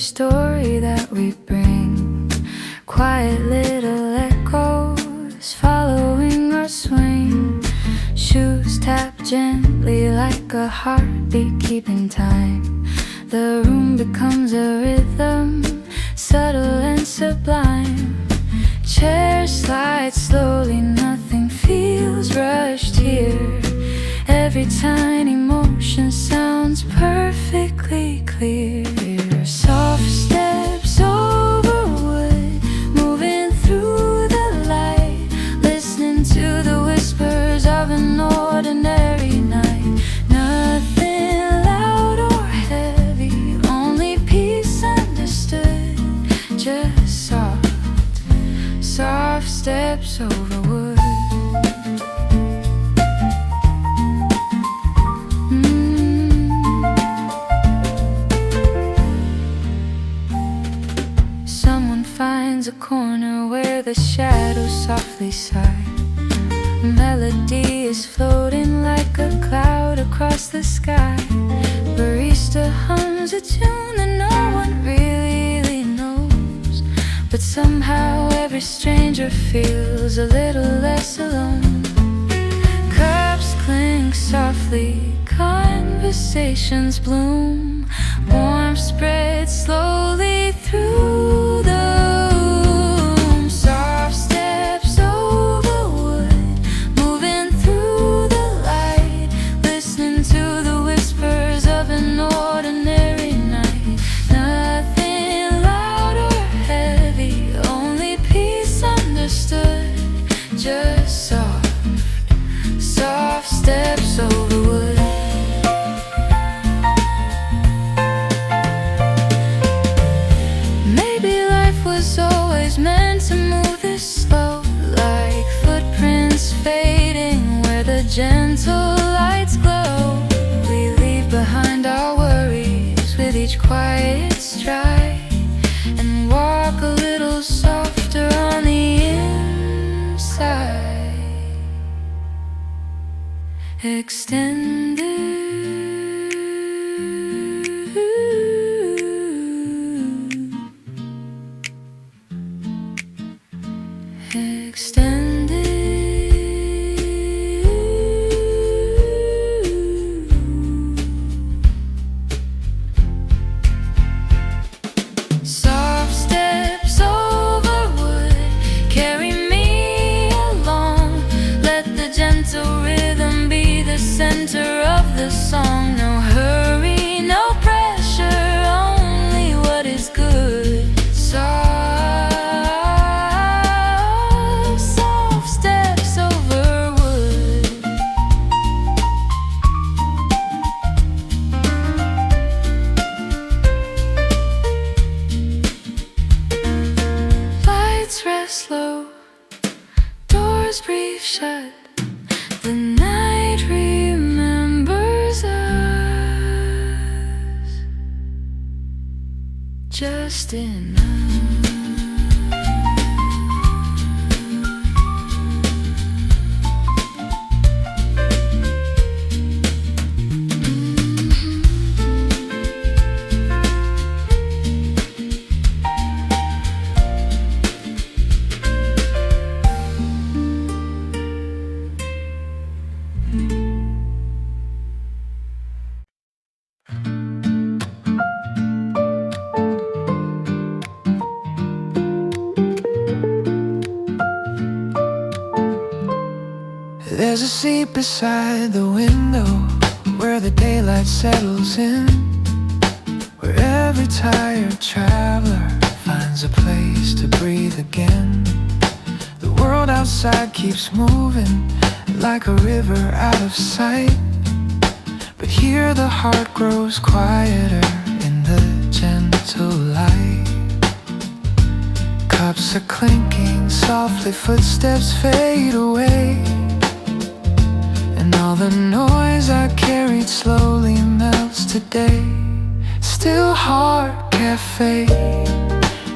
story that we bring. Quiet little echoes following our swing. Shoes tap gently like a heartbeat keeping time. The room becomes a rhythm, subtle and sublime. Chairs slide slowly, nothing feels rushed here. Every tiny motion sounds perfectly clear. Soft steps over wood, moving through the light, listening to the whispers of an ordinary night. Nothing loud or heavy, only peace understood. Just soft steps over wood. Someone finds a corner where the shadows softly sigh. Melody is floating like a cloud across the sky. Barista hums a tune that no one really knows, but somehow every stranger feels a little less alone. Cups clink softly, conversations bloom. Warmth spreads slowly through the room. Soft steps over wood, moving through the light, listening to the whispers of an ordinary night. Nothing loud or heavy, only peace understood. Just soft steps over wood. Maybe life was always meant to move this slow, like footprints fading where the gentle lights glow. We leave behind our worries with each quiet stride, and walk a little softer on the inside. Extended. Extended. Soft steps over wood, carry me along. Let the gentle rhythm be the center of the song. No hurry, no pressure, only what is good. Soft steps over wood. Lights rest low, doors breathe shut. The night remembers us just enough. There's a seat beside the window where the daylight settles in, where every tired traveler finds a place to breathe again. The world outside keeps moving like a river out of sight, but here the heart grows quieter in the gentle light. Cups are clinking softly, footsteps fade away, and all the noise I carried slowly melts today. Still Heart Cafe,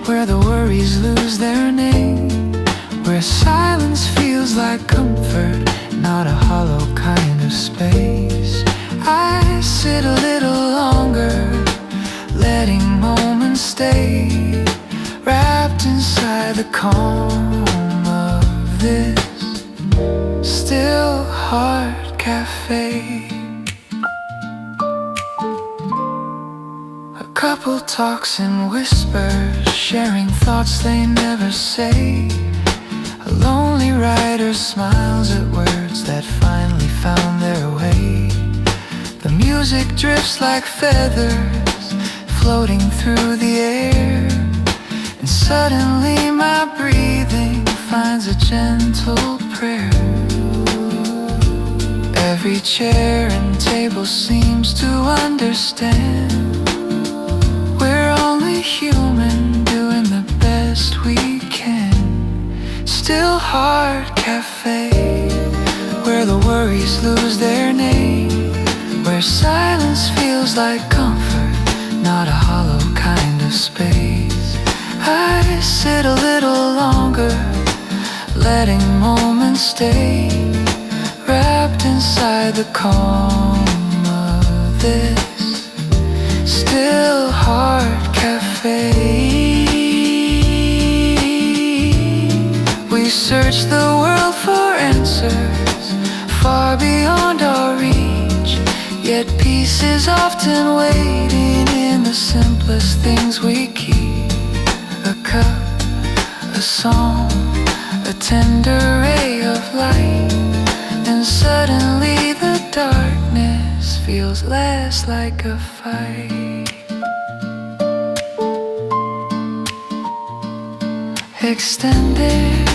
where the worries lose their name, where silence feels like comfort, not a hollow kind of space. I sit a little longer, letting moments stay inside the calm of this still heart cafe. A couple talks in whispers, sharing thoughts they never say. A lonely writer smiles at words that finally found their way. The music drifts like feathers floating through the air, and suddenly my breathing finds a gentle prayer. Every chair and table seems to understand we're only human, doing the best we can. Still Heart Cafe, where the worries lose their name, where silence feels like comfort, not a hollow kind of space. I sit a little longer, letting moments stay, wrapped inside the calm of this still Heart Cafe. We search the world for answers far beyond our reach, yet peace is often waiting in the simplest things we keep. A cup, a song, a tender ray of light, and suddenly the darkness feels less like a fight. Extended.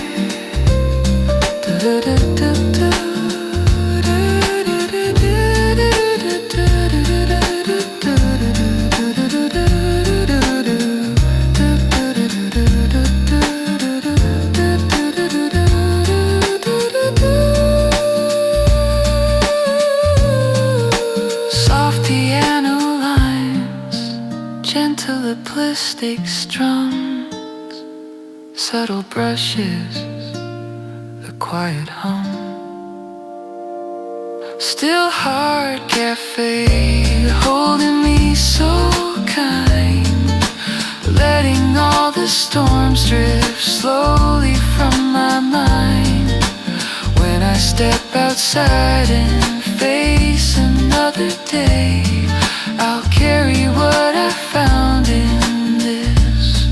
Soft piano lines, gentle simplistic strums, subtle brushes, the quiet hum. Still Heart Cafe, holding me so kind, letting all the storms drift slowly from my mind. When I step outside and face another day, I'll carry what I found in this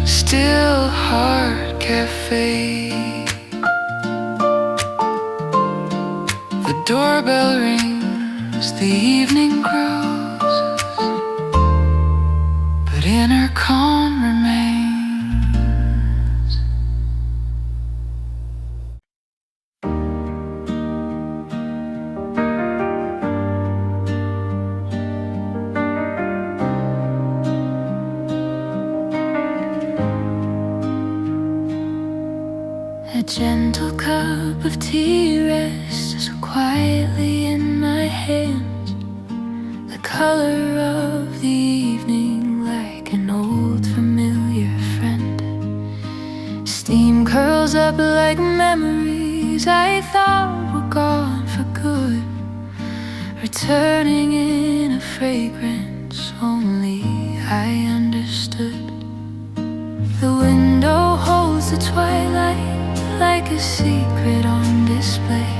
Still Heart Cafe. The doorbell rings, the evening grows, but inner calm remains. A gentle cup of tea rests quietly in my hands, the color of the evening like an old familiar friend. Steam curls up like memories I thought were gone for good, returning in a fragrance only I understood. The window holds the twilight like a secret on display,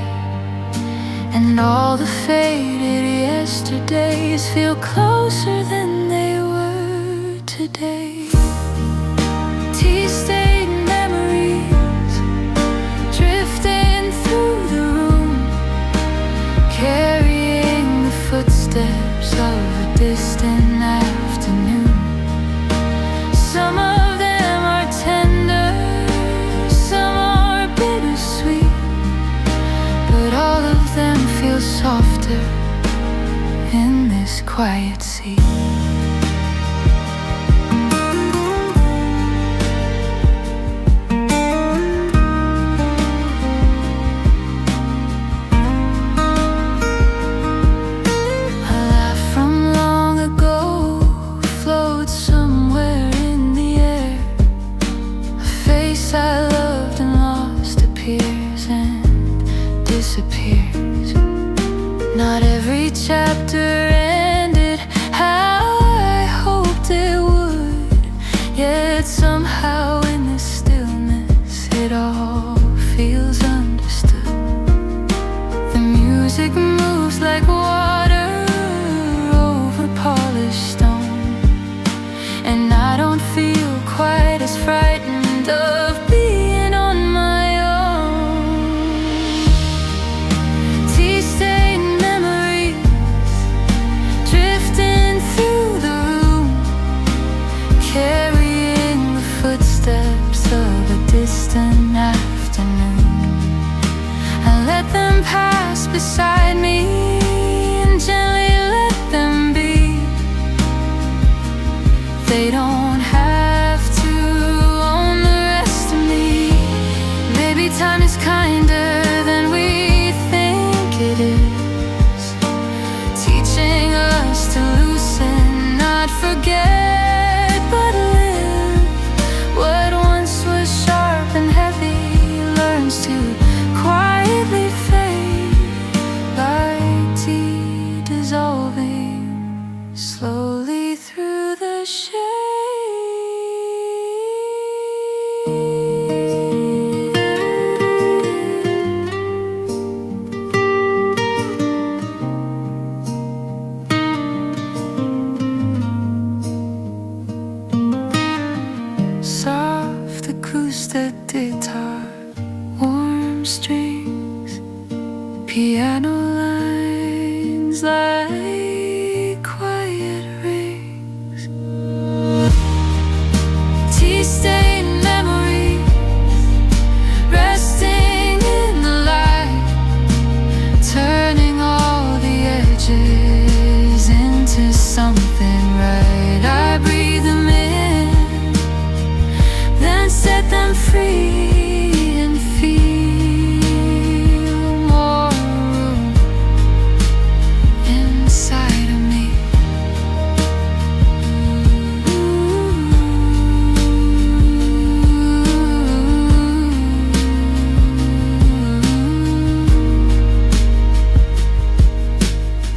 and all the faded yesterdays feel closer than they were today. Tea-stained memories drifting through the room, carrying the footsteps of a distant afternoon. Some of them are tender, bittersweet, but all of them feel softer in this quiet sea. A laugh from long ago floats somewhere in the air. A face I loved and lost appears and disappears. Not every chapter ended won't feel quite as frightened of being on my own. Tea-stained memories drifting through the room, carrying the footsteps of a distant afternoon. I let them pass beside me and gently let them be. They don't have to own the rest of me. Maybe time is kinder than we think it is, teaching us to loosen, not forget, but live. What once was sharp and heavy learns to quietly fade, like tea dissolving slowly through the shade. Soft acoustic guitar, warm strings, piano lines like quiet rings. Tea-stained memories resting in the light, turning all the edges into something right. I breathe them in, then set them free and feel more room inside of me.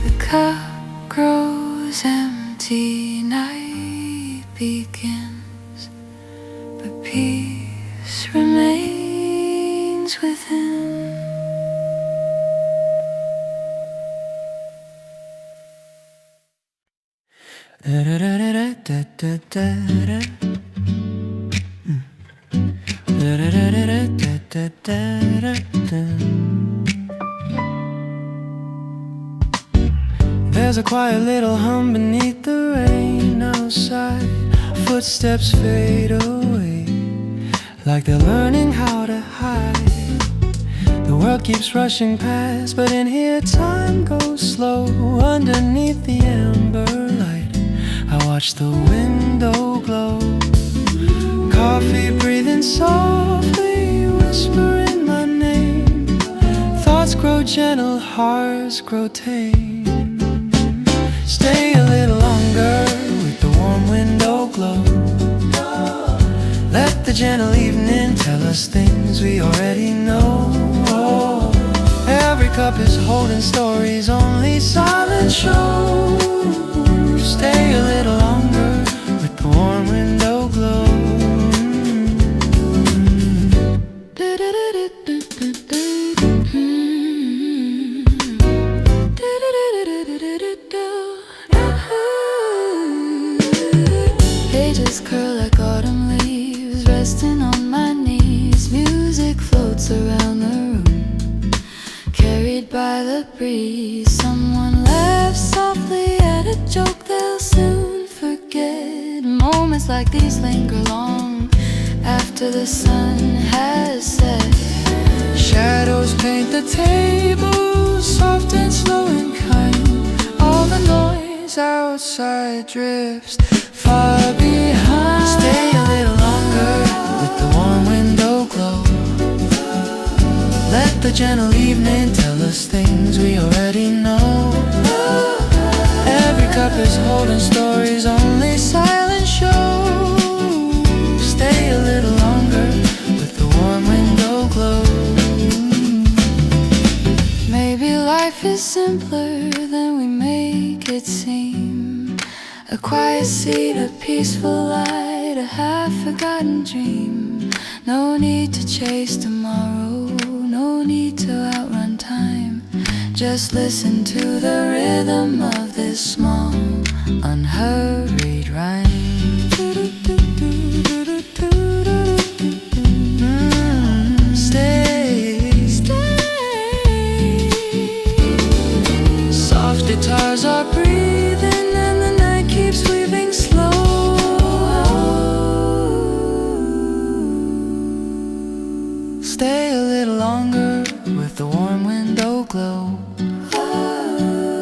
The cup grows empty, night begins, but peace remains within. There's a quiet little hum beneath the rain outside. Footsteps fade away, like they're learning how to hide. The world keeps rushing past, but in here time goes slow. Underneath the amber light, I watch the window glow. Coffee breathing softly, whispering my name. Thoughts grow gentle, hearts grow tame. Stay a little longer with the warm window glow. Let the gentle evening tell us things we already know. Every cup is holding stories only silence shows. Stay a little longer with the warm window glow. Pages curl like autumn leaves, resting on my knees. Music floats around the room, carried by the breeze. Someone laughs softly at a joke they'll soon forget. Moments like these linger long after the sun has set. Shadows paint the tables, soft and slow and kind. All the noise outside drifts far behind. Stay a little longer with the warm window glow. Let the gentle evening tell us things we already know. Every cup is holding stories only silence shows. Stay a little longer with the warm window glow. Maybe life is simpler than we make it seem. A quiet seat, a peaceful light, a half-forgotten dream. No need to chase tomorrow, no need to outrun time. Just listen to the rhythm of this small, unhurried rhyme. Stay a little longer with the warm window glow.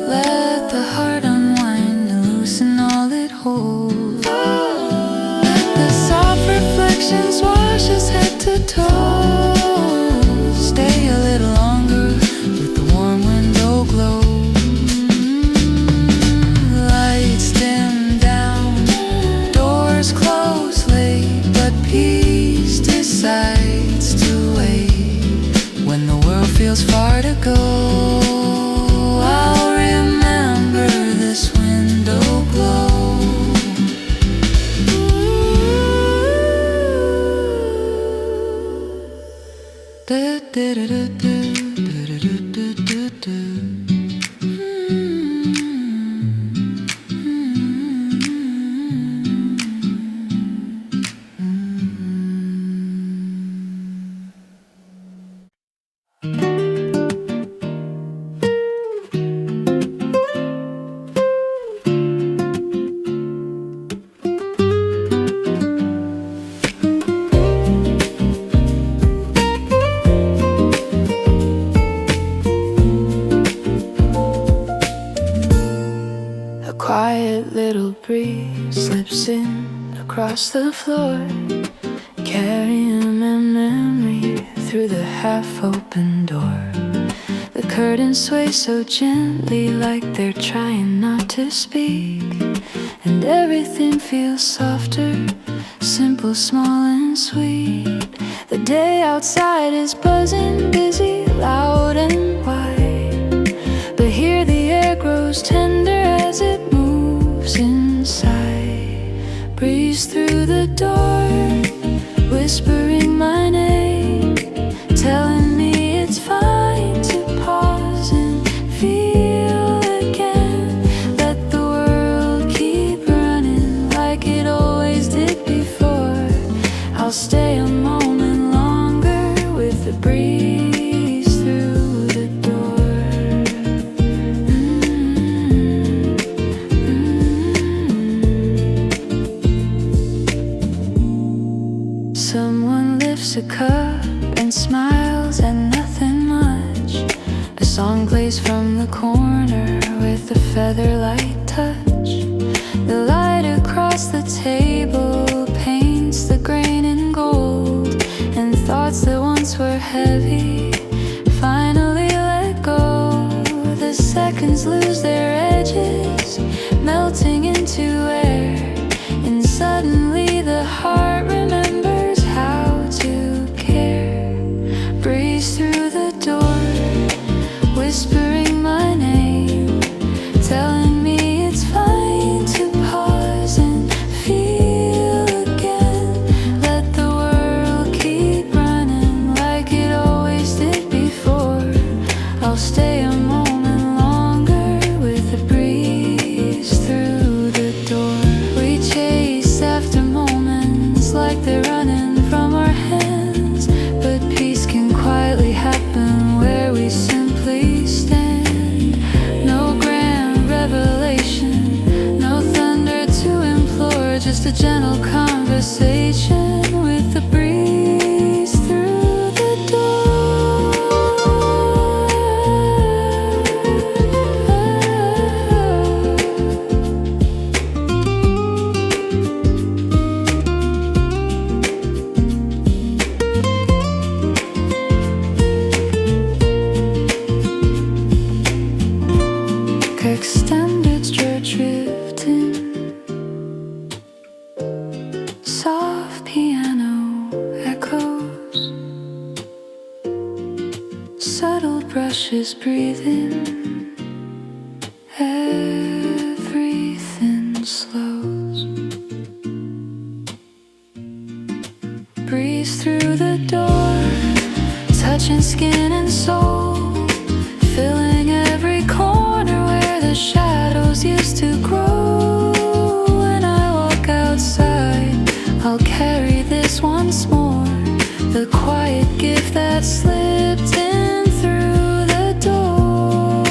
Let the heart unwind and loosen all it holds. The soft reflections wash us head to toe. Stay a little longer with the warm window glow. Lights dim down, doors close late, but peace decides to wait. When the world feels far to go, I'll remember this window glow. A quiet little breeze slips in across the floor, carrying my memory through the half-open door. The curtains sway so gently, like they're trying not to speak, and everything feels softer, simple, small and sweet. The day outside is buzzing, busy, loud and wide, but here the air grows tender as it moves inside. Breeze through the door, whispering my name, telling me it's fine to pause and feel again. Let the world keep running like it always did before. I'll stay a moment longer with the breeze through the door. Someone lifts a cup and smiles and nothing much. A song plays from the corner with a feather-light touch. The light across the table paints the grain in gold, and thoughts that once were heavy finally let go. The seconds lose their edges, melting into air, and suddenly the heart remembers how to care. Breeze through the door, whispering my name, telling me it's fine to pause and feel again. Let the world keep running like it always did before. I'll stay a moment longer with the breeze through the door. We chase after moments like they're running from our hands, but peace can quietly happen where we simply stand. No grand revelation, no thunder to implore, just a gentle conversation with the breeze through the door. Extended stretch drifting, soft piano echoes, subtle brushes breathing, everything slows. Breeze through the door, touching skin and soul, filling every corner where the shadows used to grow. When I walk outside, I'll carry this once more, the quiet gift that slipped in through the door.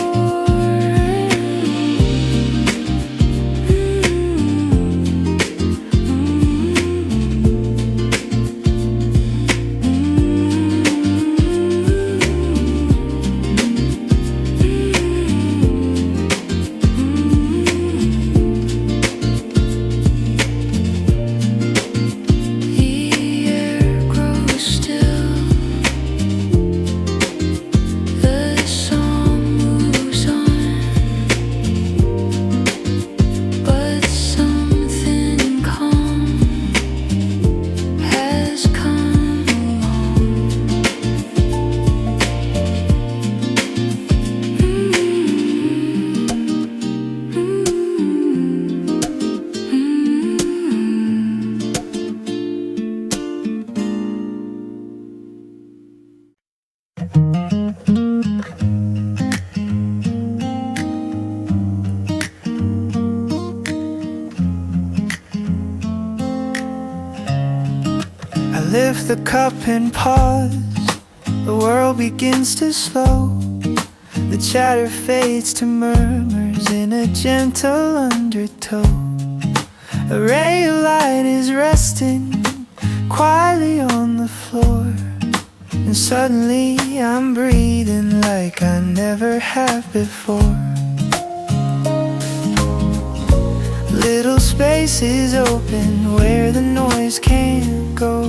lift the cup and pause. The world begins to slow. The chatter fades to murmurs in a gentle undertow. A ray of light is resting quietly on the floor, and suddenly I'm breathing like I never have before. Little spaces open where the noise can't go.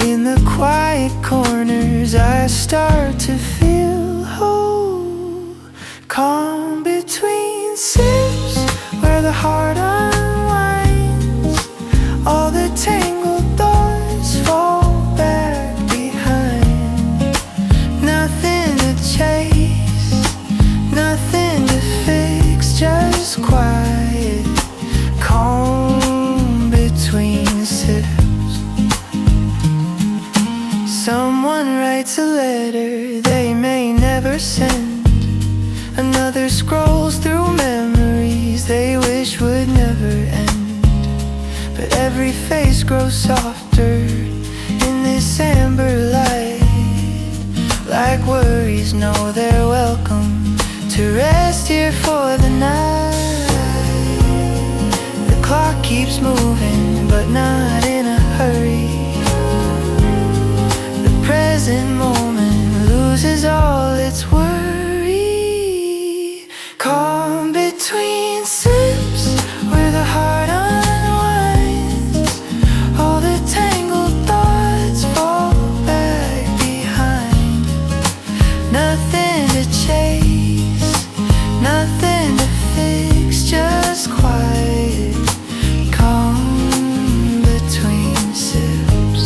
In the quiet corners I start to feel whole. Calm between sips where the heart unwinds. All the tangled thoughts fall back behind. Nothing to chase, nothing to fix, just quiet, calm between sips. Someone writes a letter they may never send. Another scrolls through memories they wish would never end. But every face grows softer in this amber light, like worries know they're welcome to rest here for the night. The clock keeps moving, but not in a hurry. The present moment loses all its worry. Calm between sips where the heart unwinds. All the tangled thoughts fall back behind. Nothing to chase, nothing to fix, just quiet, calm between sips.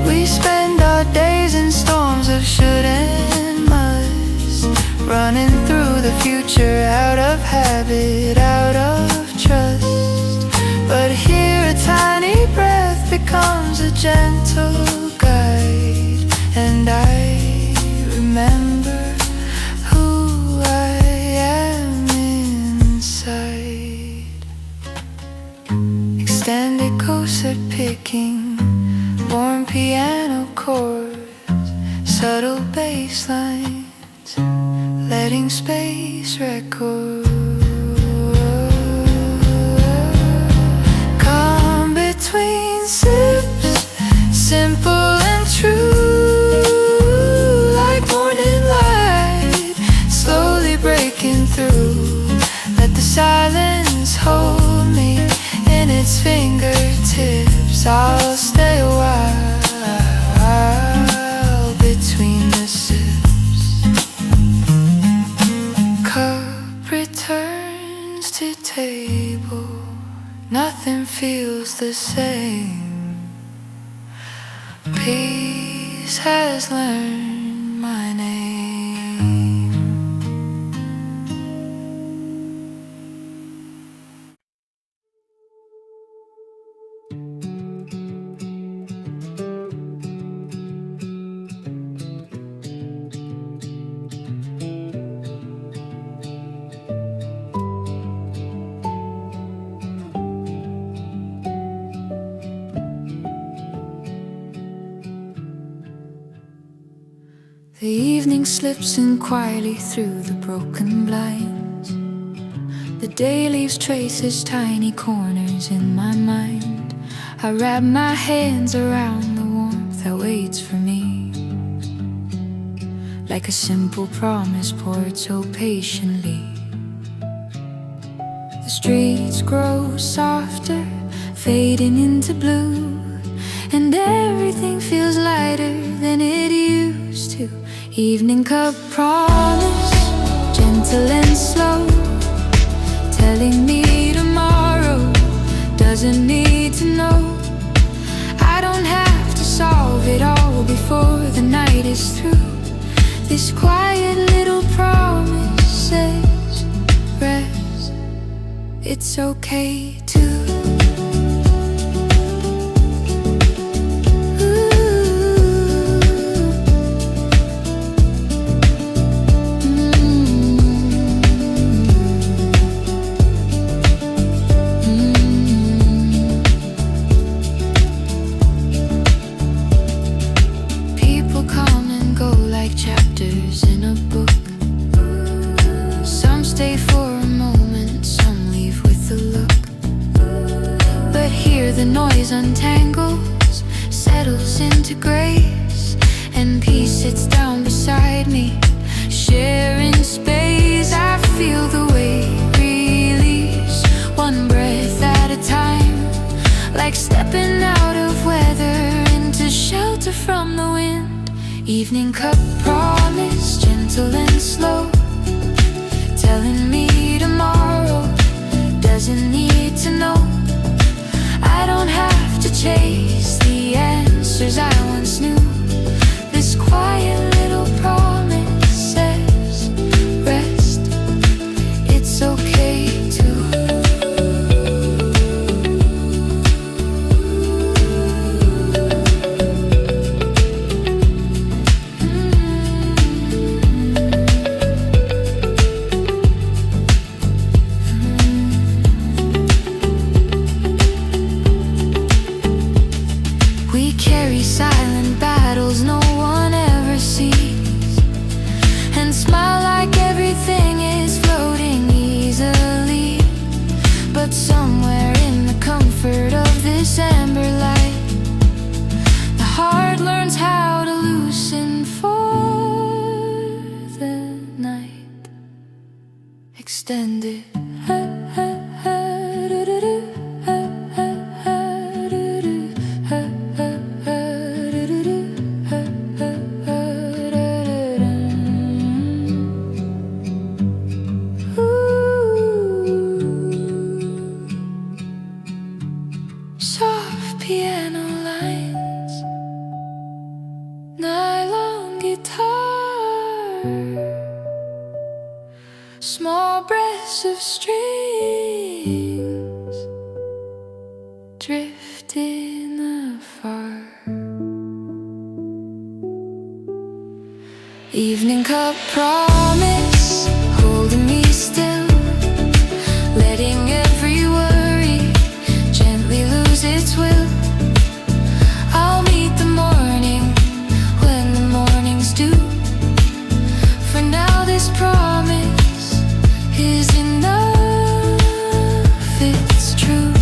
We spend our days in storms of should and must, running through the future out of habit, out of trust. But here a tiny breath becomes a gentle guide, and I remember who I am inside. Extended concert picking, warm piano chords, subtle bass lines, letting space record. Calm between sips, simple and true, like morning light slowly breaking through. Let the silence hold me in its fingertips. I'll stay a while between the sips. Cup returns to table, nothing feels the same. Peace has learned my name. The evening slips in quietly through the broken blinds. The day leaves traces, tiny corners in my mind. I wrap my hands around the warmth that waits for me, like a simple promise poured so patiently. The streets grow softer, fading into blue, and everything feels lighter than it used to. Evening cup promise, gentle and slow, telling me tomorrow doesn't need to know. I don't have to solve it all before the night is through. This quiet little promise says, rest, it's okay too. where the noise untangles, settles into grace, and peace sits down beside me, sharing space. I feel the weight release, one breath at a time, like stepping out of weather into shelter from the wind. Evening cup promise, gentle and slow, telling me tomorrow doesn't need to know. I don't have to chase the answers I once knew. This quiet little promise says, rest, it's okay to. We carry silent battles no one ever sees, and smile like everything is floating easily. But somewhere in the comfort of this amber light, the heart learns how to loosen for the night. Extended. Soft piano lines, nylon guitar, small breaths of strings, drifting afar. Evening cup promise, holding me still, letting every worry gently lose its will. I'll meet the morning when the morning's due. For now this promise is enough, it's true.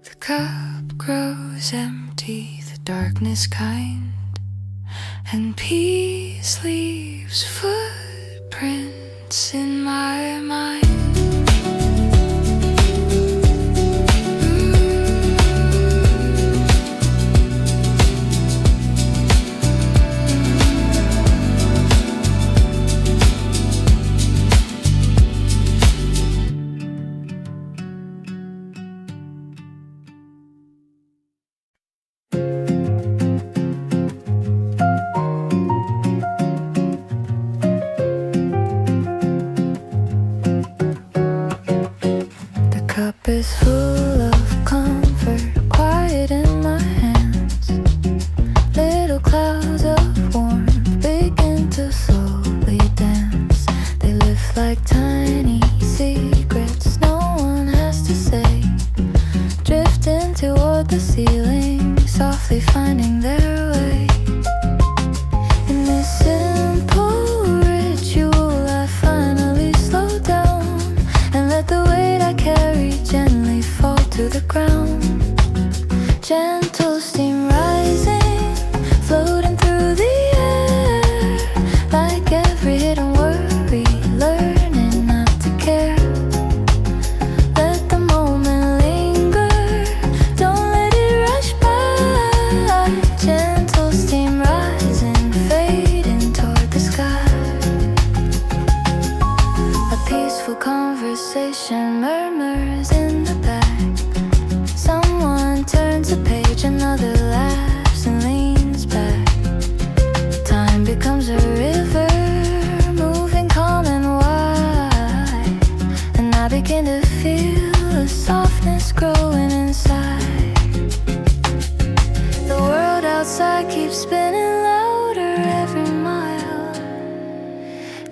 The cup grows empty, the darkness kind, and peace leaves footprints in my mind.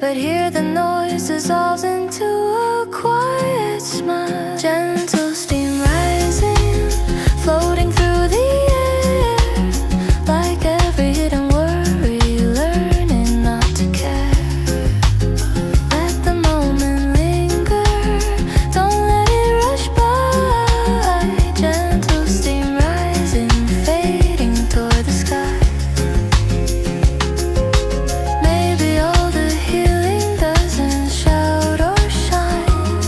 but here the noise dissolves into a quiet smile. Gentle steam rising, floating through the air, like every hidden worry, learning not to care. Let the moment linger, don't let it rush by. Gentle steam rising, fading toward the sky. Maybe all the healing doesn't shout or shine.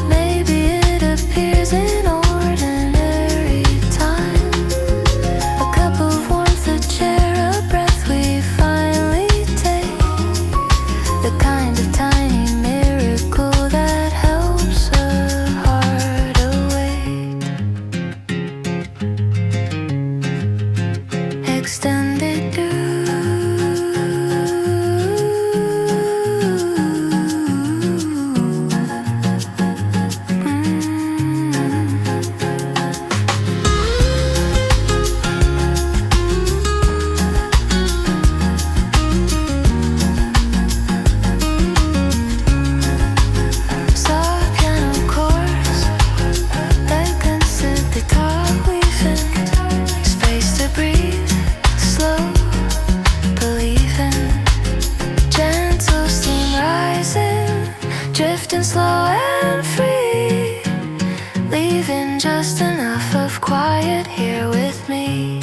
Maybe it appears in ordinary time. A cup of warmth, a chair, a breath we finally take. The kind of tiny miracle that helps a heart awake. Extended soft piano chords that consistently talk, weaving space to breathe, slow believing. Gentle steam rising, drifting slow and free, leaving just enough of quiet here with me.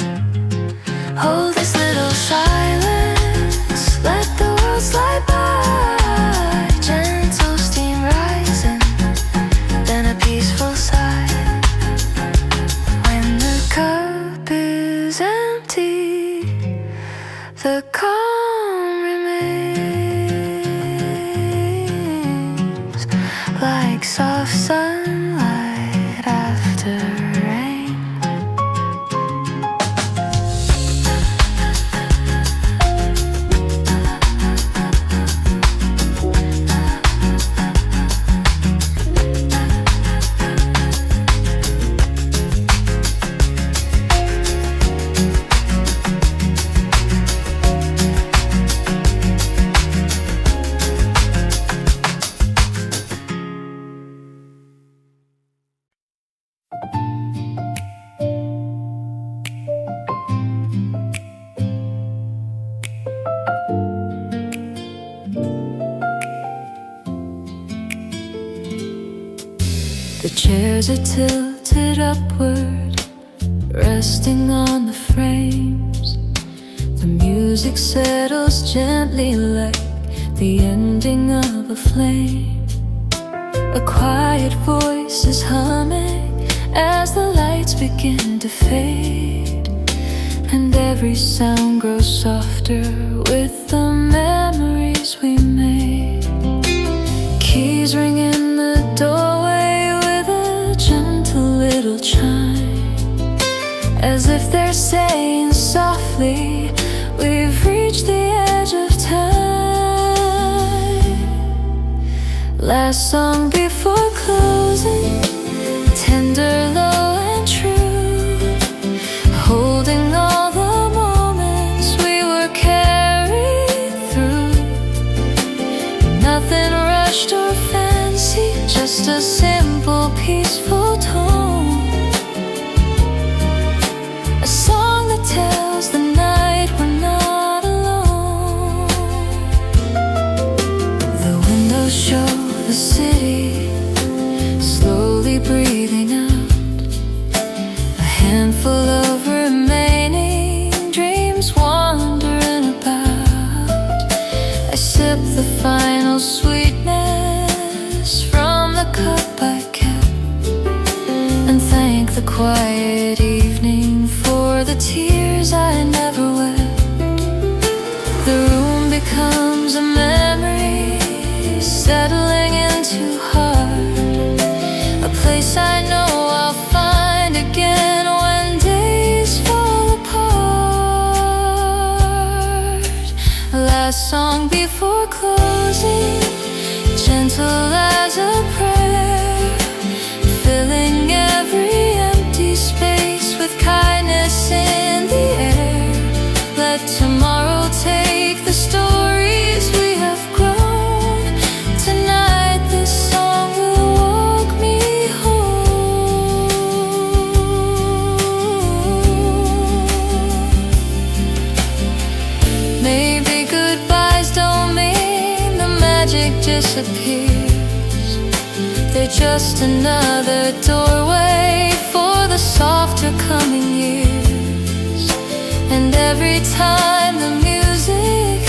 Hold this little silence, let the world slide by. Gentle steam rising, then a peaceful sigh. When the cup is empty, the calm remains, like soft sunlight after rain. The chairs are tilted upward, resting on the frames. The music settles gently like the ending of a flame. A quiet voice is humming as the lights begin to fade, and every sound grows softer with the memories we made. Keys ring in the doorway with a gentle little chime, as if they're saying softly, we've reached the edge of time. Last song before closing, tender, low and true, holding all the moments we were carried through. Nothing rushed or fancy, just a simple, peaceful tone. A song that tells the night we're not alone. The windows show the city slowly breathing out, a handful of remaining dreams wandering about. I sip the final sweetness from the cup I kept, and thank the quiet evening for the tears I never wept. The room becomes a memory, settling into heart, a place I know I'll find again when days fall apart. Last song before closing, gentle as a prayer, filling every empty space with kindness in the air. Let tomorrow take the stories we have grown. Maybe goodbyes don't mean the magic disappears. They're just another doorway for the softer coming years. And every time the music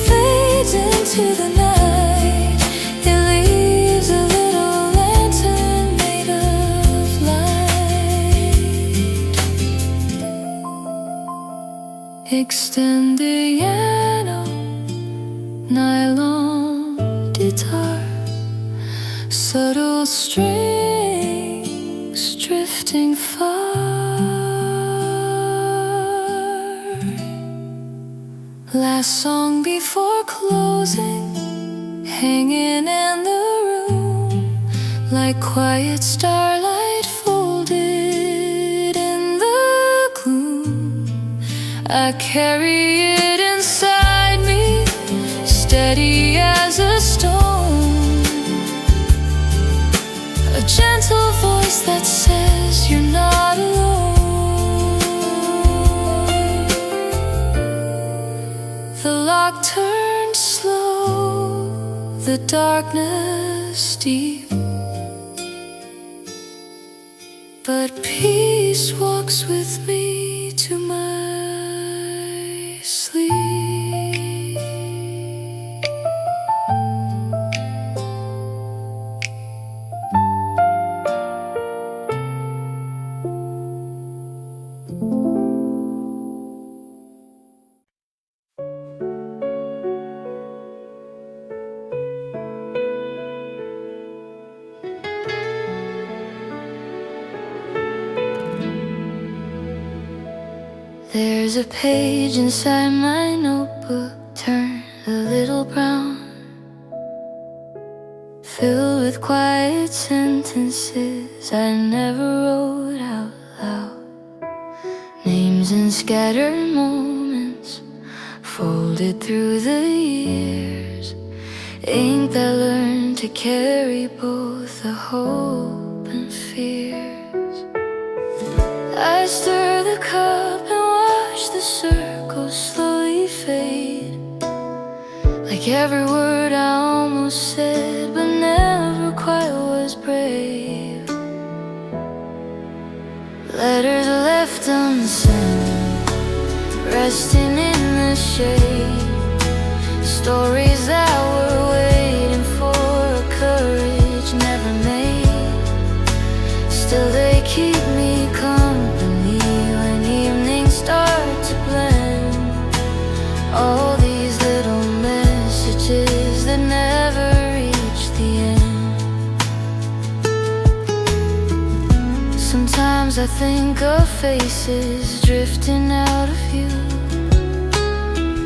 fades into the night, it leaves a little lantern made of light. Extended piano, nylon guitar, subtle strings drifting far. Last song before closing, hanging in the room like quiet starlight folded in the gloom. I carry it inside me, steady as a stone, a gentle voice that says you're not alone. The lock turned slow, the darkness deep, but peace walks with me to my sleep. There's a page inside my notebook turned a little brown, filled with quiet sentences I never wrote out loud. Names and scattered moments folded through the years, ink that learned to carry both the hope and fears. I stir the cup and watch the circles slowly fade, like every word I almost said but never quite was brave. Letters left unsent, resting in the shade, stories that were waiting for a courage never made. Still they keep me company when evenings start to blend. All these little messages that never reach the end. Sometimes I think of faces drifting out of view,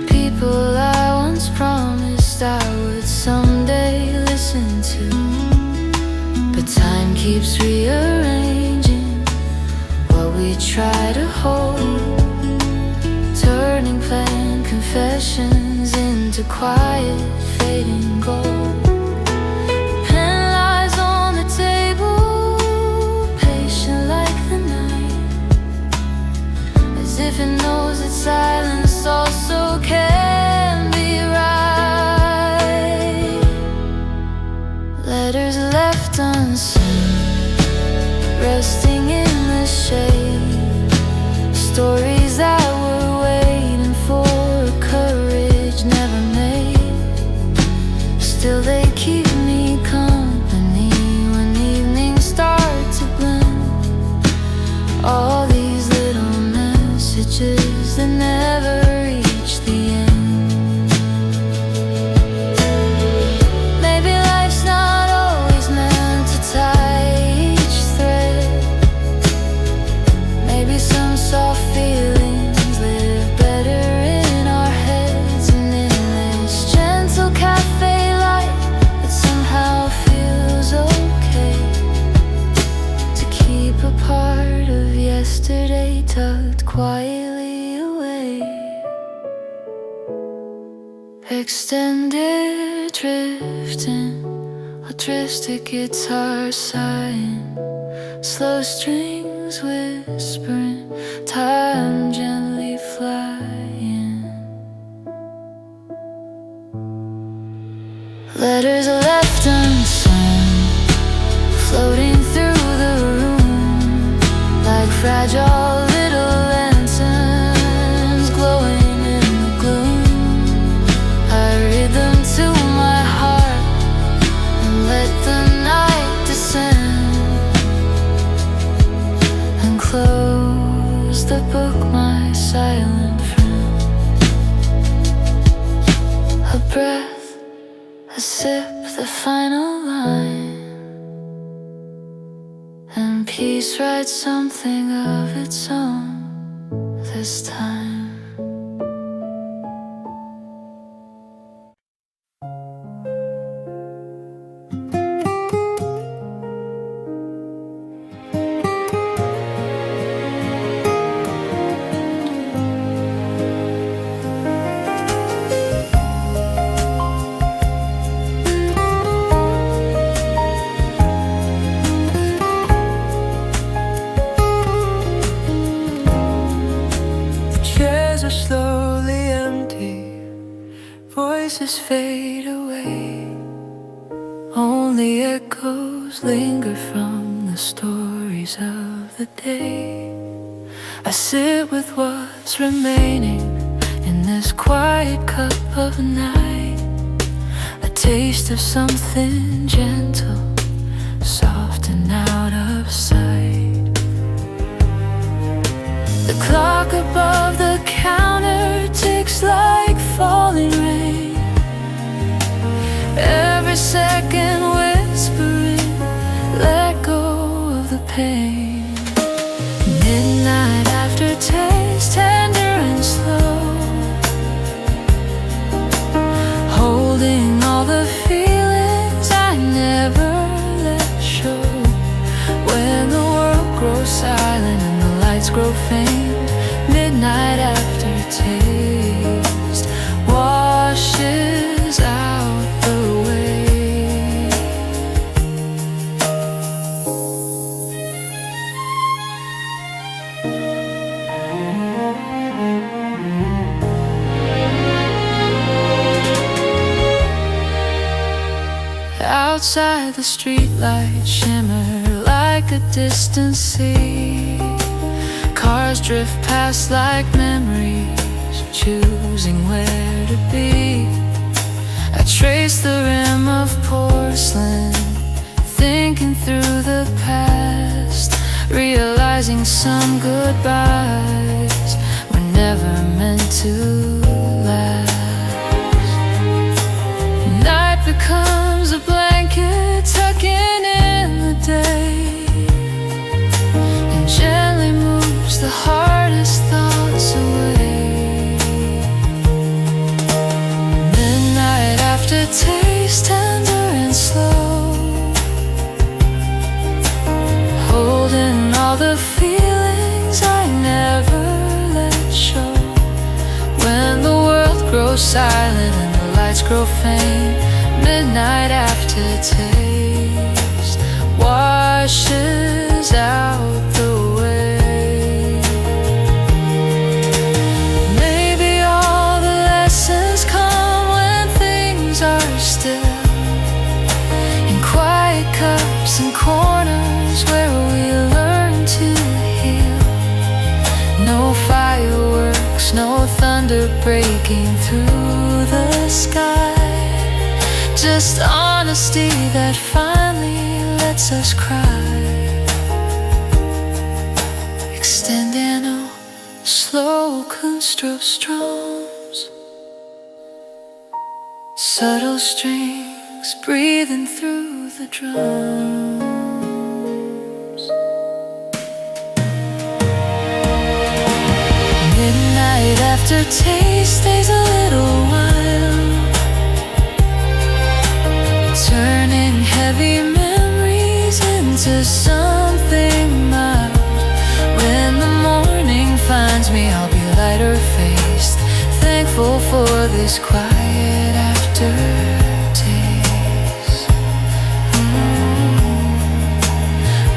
people I once promised I would someday listen to. But time keeps rearranging what we try to hold, turning planned confessions into quiet fading gold. Pen lies on the table, patient like the night, as if it knows that silence also can be right. Letters left unsent, resting in the shade, stories that were waiting for a courage never made. Still they keep me company when evenings start to blend. All these little messages that never reach the end. Maybe life's not always meant to tie each thread. Maybe some soft feelings live better in our heads, and in this gentle cafe light it somehow feels okay to keep a part of yesterday tucked quietly away. Extended drifting, altruistic guitar sighing, slow strings whispering, time gently flying. Letters left unsent, floating through the room like fragile little lanterns glowing in the gloom. I read them to my heart and let the night descend, and close the book, my silent friend. A breath, a sip, the final line, and peace writes something of its own this time. Slowly empty, voices fade away, only echoes linger from the stories of the day. I sit with what's remaining in this quiet cup of night, a taste of something gentle, soft and out of sight. The clock above the counter ticks like falling rain, every second whispering, let go of the pain. Midnight aftertaste, tender and slow, holding all the feelings I never let show. When the world grows silent and the lights grow faint, midnight aftertaste washes out the way. Outside the streetlights shimmer like a distant sea, cars drift past like memories, choosing where to be. I trace the rim of porcelain, thinking through the past, realizing some goodbyes were never meant to last. Night becomes a blanket tucking in the day, gently moves the hardest thoughts away. Midnight aftertaste, tender and slow, holding all the feelings I never let show. When the world grows silent and the lights grow faint, midnight aftertaste washes out the way. Maybe all the lessons come when things are still, in quiet cups and corners where we learn to heal. No fireworks, no thunder breaking through the sky, just honesty that finally lets us cry. Extending a slow construct strums, subtle strings breathing through the drums. Midnight aftertaste stays a little while, turning heavy memories into something mild. When the morning finds me, I'll be lighter faced, thankful for this quiet aftertaste.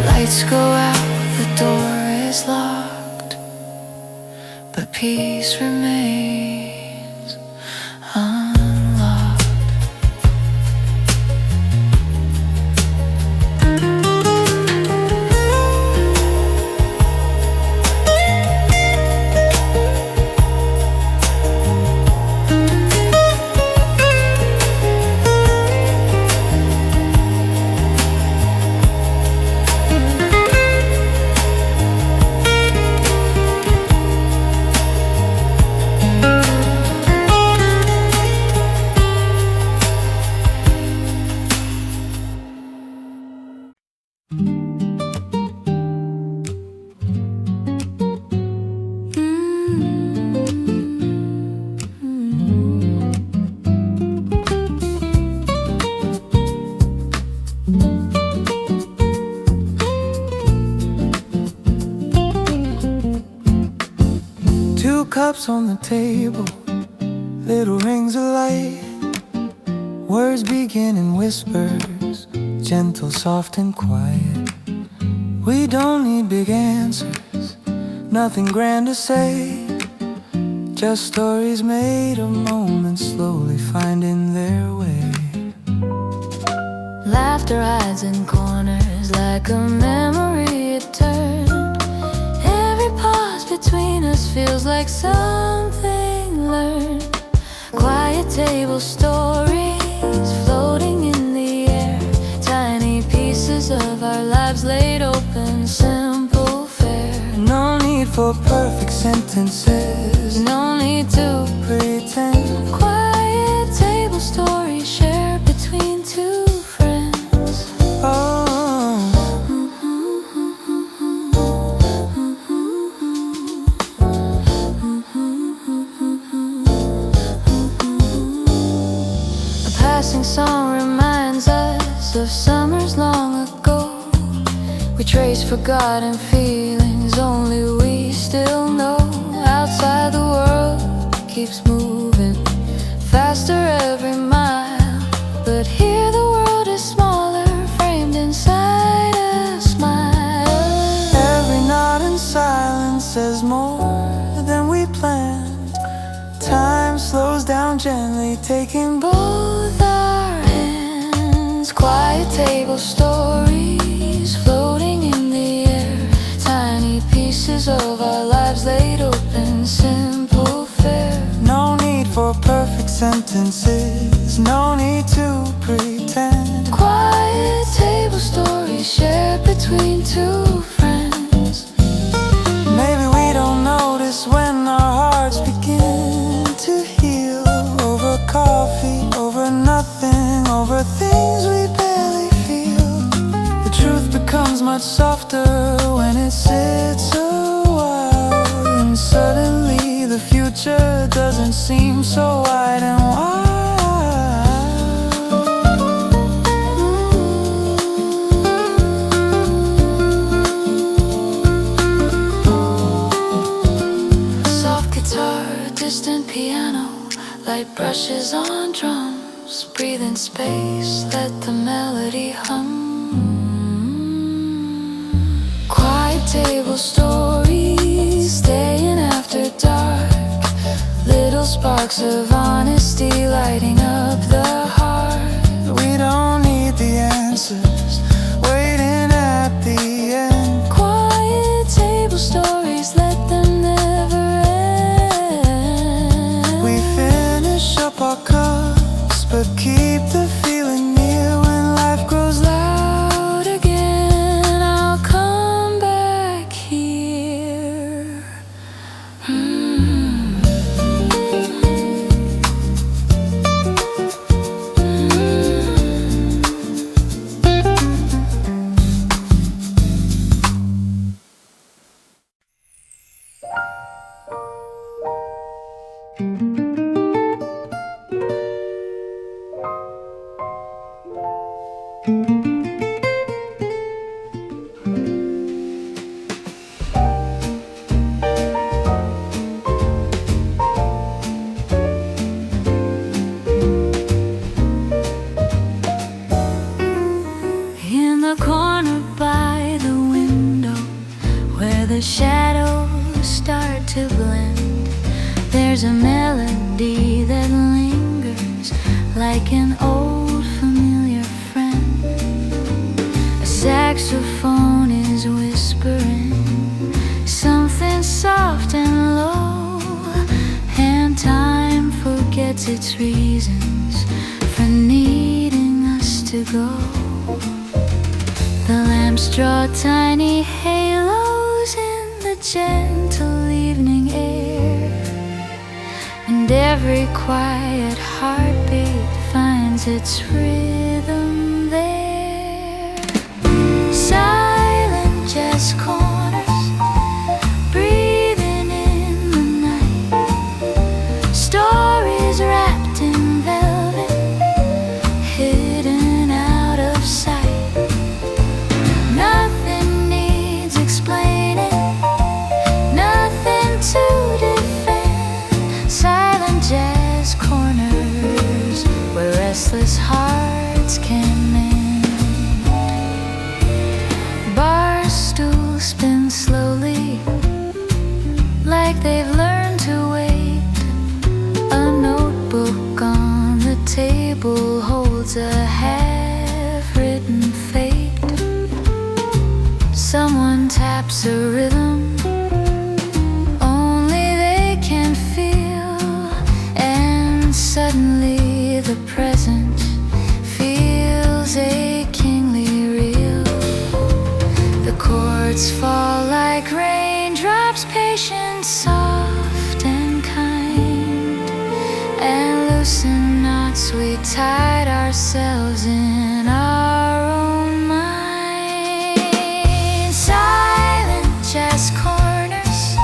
Lights go out, the door is locked, but peace remains unlocked. cups on the table, little rings of light. Words begin in whispers, gentle, soft and quiet. We don't need big answers, nothing grand to say. Just stories made of moments slowly finding their way. Laughter hides in corners like a memory eternal. Every pause between us feels like something learned. Quiet table stories floating in the air. Tiny pieces of our lives laid open, simple fare. No need for perfect sentences, No need to pretend. quiet table stories shared between two friends. Oh, A passing song reminds us of summers long ago. We trace forgotten feelings only we still know. Outside the world keeps moving faster every mile, but here the world is smaller, framed inside a smile. every nod and silence says more than we planned. Time slows down gently, taking Both our hands, quiet table stories floating in the air. Tiny pieces of our lives laid open, simple fare. no need for perfect sentences, no need to pretend. Quiet table stories shared between two friends. Maybe we don't notice when our hearts begin to heal. Over coffee, over nothing, over things we barely feel. The truth becomes much softer when it sits a while. And suddenly the future doesn't seem so wide and wide. Soft guitar, distant piano, light brushes on drums. Breathe in space, let the melody hum. Quiet table stories, staying after dark. Little sparks of honesty lighting up the heart. We don't need the answers, waiting at the end. Quiet table stories, let them never end. We finish up our cups, but keep the feeling near. When life grows loud again, I'll come back here. In the corner by the window, where the shadows start to blend, there's a melody that lingers like an old familiar friend. A saxophone is whispering something soft and low, and time forgets its reasons for needing us to go. The lamps draw tiny halos in the gentle evening air, and every quiet heartbeat finds its rhythm there. Silent jazz corners, breathing in the night. Stories wrapped in velvet, hidden out of sight. Nothing needs explaining, nothing to defend. table holds a half-written fate. Someone taps a rhythm only they can feel, and suddenly the present feels achingly real. The chords fall like raindrops, patient, soft and kind, and loosen knots we tied ourselves in our own minds. Silent jazz corners,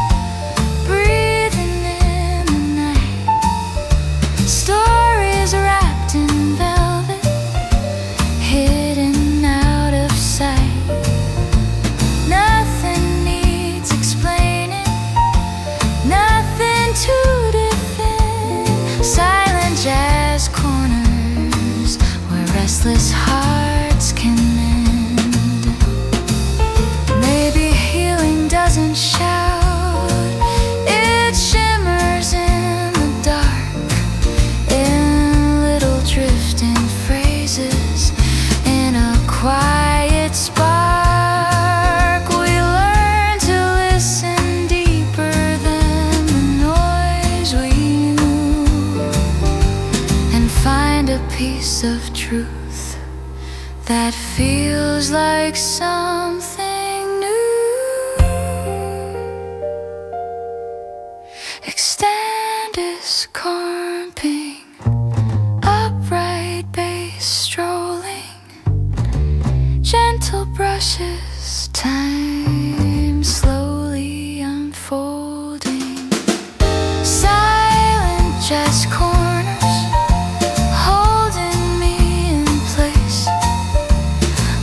breathing in the night. Stories wrapped in velvet, hidden out of sight. Nothing needs explaining, nothing to defend. Silent jazz corners where restless hearts can mend. Maybe healing doesn't shout, it shimmers in the dark, in little drifting phrases, in a quiet spark. We learn to listen deeper than the noise we knew, and find a piece of truth that feels like something new. Extended cornping, upright bass strolling, gentle brushes, time slowly unfolding. Silent jazz corners holding me in place,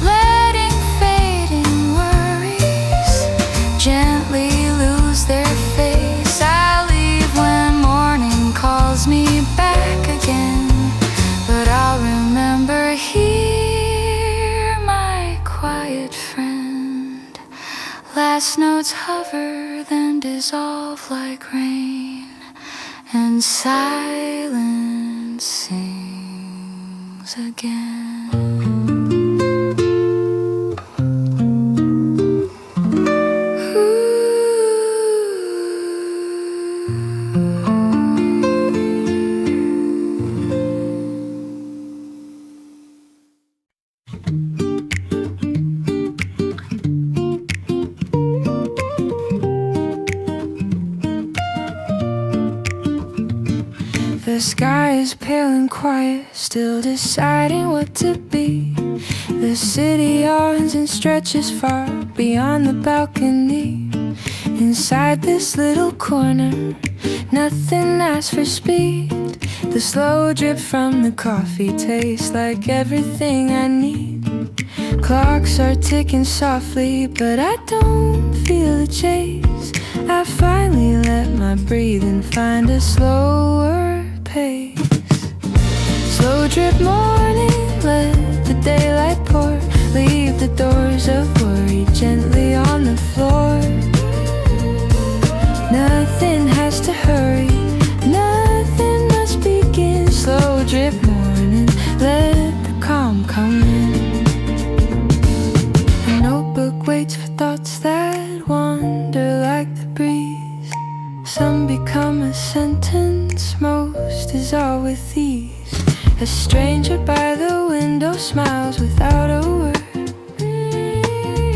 letting fading worries gently lose their face. I'll leave when morning calls me back again, but I'll remember here, my quiet friend. Last notes hover, then dissolve like rain, and silence sings again. The sky is pale and quiet, still deciding what to be. The city yawns and stretches far beyond the balcony. Inside this little corner, nothing asks for speed. The slow drip from the coffee tastes like everything I need. Clocks are ticking softly, but I don't feel the chase. I finally let my breathing find a slower pace. Slow drip morning, let the daylight pour. Leave the doors of worry gently on the floor. Nothing has to hurry, nothing must begin. Slow drip morning, let the calm come in. A notebook waits for thoughts that wander like the breeze. Some become a sentence, most is all with ease. A stranger by the window smiles without a word.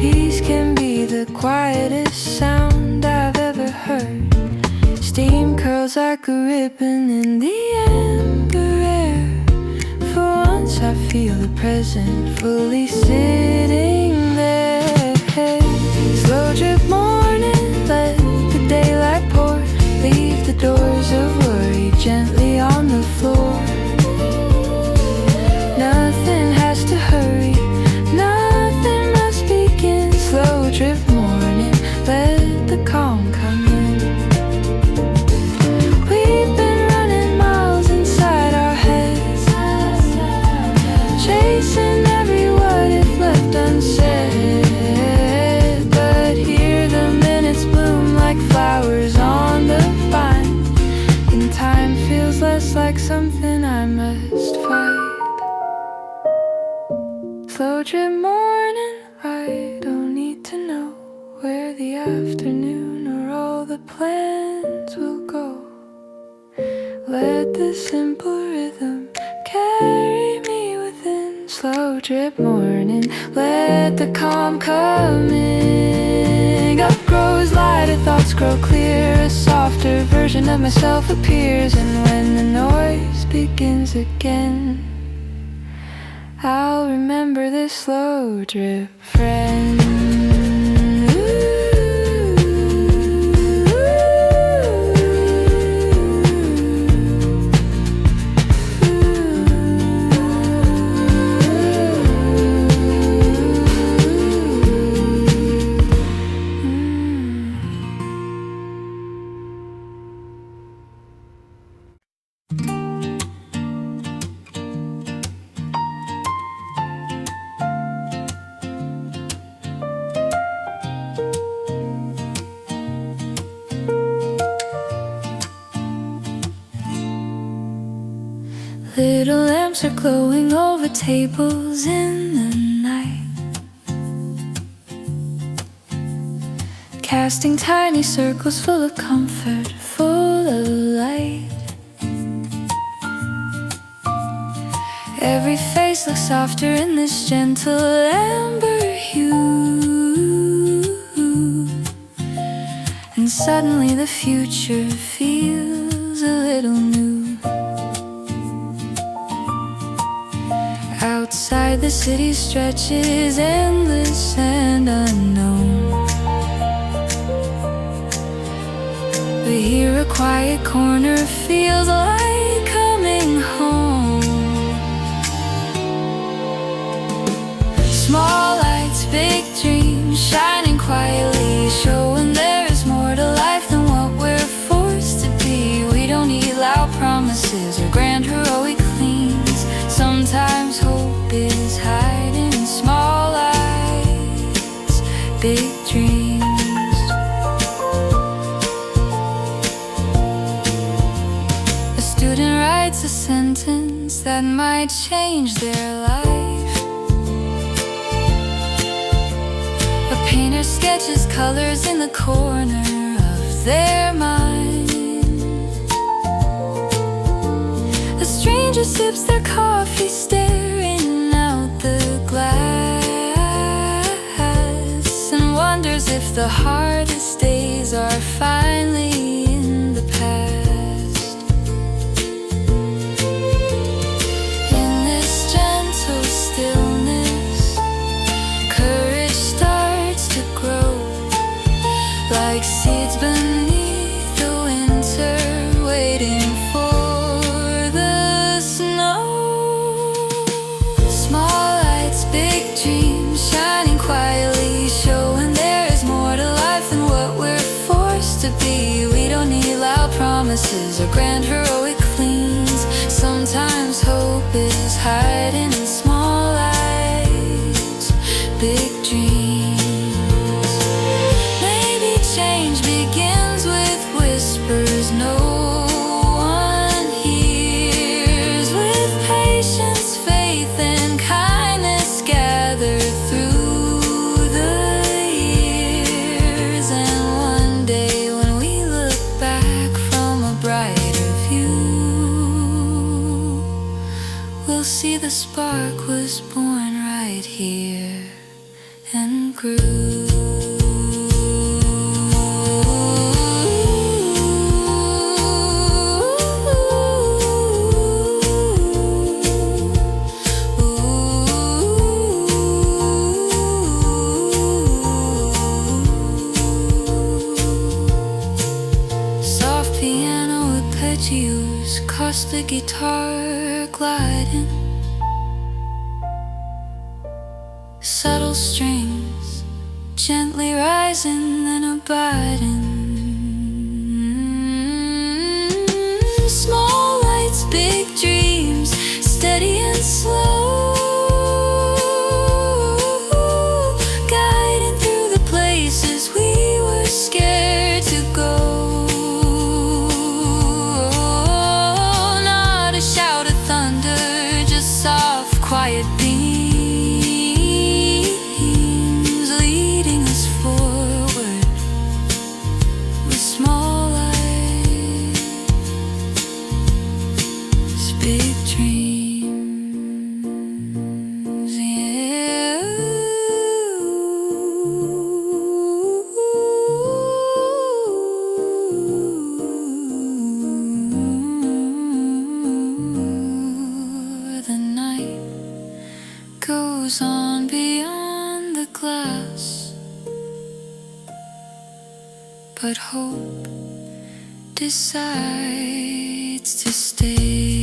Peace can be the quietest sound I've ever heard. Steam curls like a ribbon in the amber air. For once I feel the present fully sitting there. Slow drip morning, let the daylight pour. Leave the doors of worry gently on the floor. Nothing has to hurry, nothing must begin. Slow drip morning, let the calm come in. We've been running miles inside our heads, chasing every what if left just like something I must fight. Slow drip morning, I don't need to know where the afternoon or all the plans will go. Let the simple rhythm carry me within. Slow drip morning, let the calm come in. Up grows lighter, thoughts grow clear. A softer version of myself appears. And when the noise begins again, I'll remember this slow drip friend. Little lamps are glowing over tables in the night, casting tiny circles full of comfort, full of light. Every face looks softer in this gentle amber hue, and suddenly the future feels a little new. Outside the city stretches endless and unknown, but here a quiet corner feels like coming home. Small lights, big dreams, shining quietly, showing there is more to life than what we're forced to be. We don't need loud promises or grand heroic themes. Sometimes hope is hiding in small lights, big dreams. A student writes a sentence that might change their life. A painter sketches colors in the corner of their mind. A stranger sips their coffee, staring out the glass, and wonders if the hardest days are finally in the past. In this gentle stillness, courage starts to grow, like seeds beneath the winter, waiting for the snow. Small lights, big dreams, shining quietly, showing there is more to life than what we're forced to be. We don't need loud promises or grand heroic cleans. Sometimes hope is hiding in small lights, big dreams. Maybe change begins with whispers no one hears. With patience, faith, and kindness gathered through the years. And one day when we look back from a brighter view, we'll see the spark was born right here and grew. Soft piano arpeggios, acoustic guitar gliding, subtle strings gently rising and abiding. Small lights, big dreams, steady and slow, guiding through the places we were scared to go. Now big dreams, yeah. The night goes on beyond the glass, but hope decides to stay.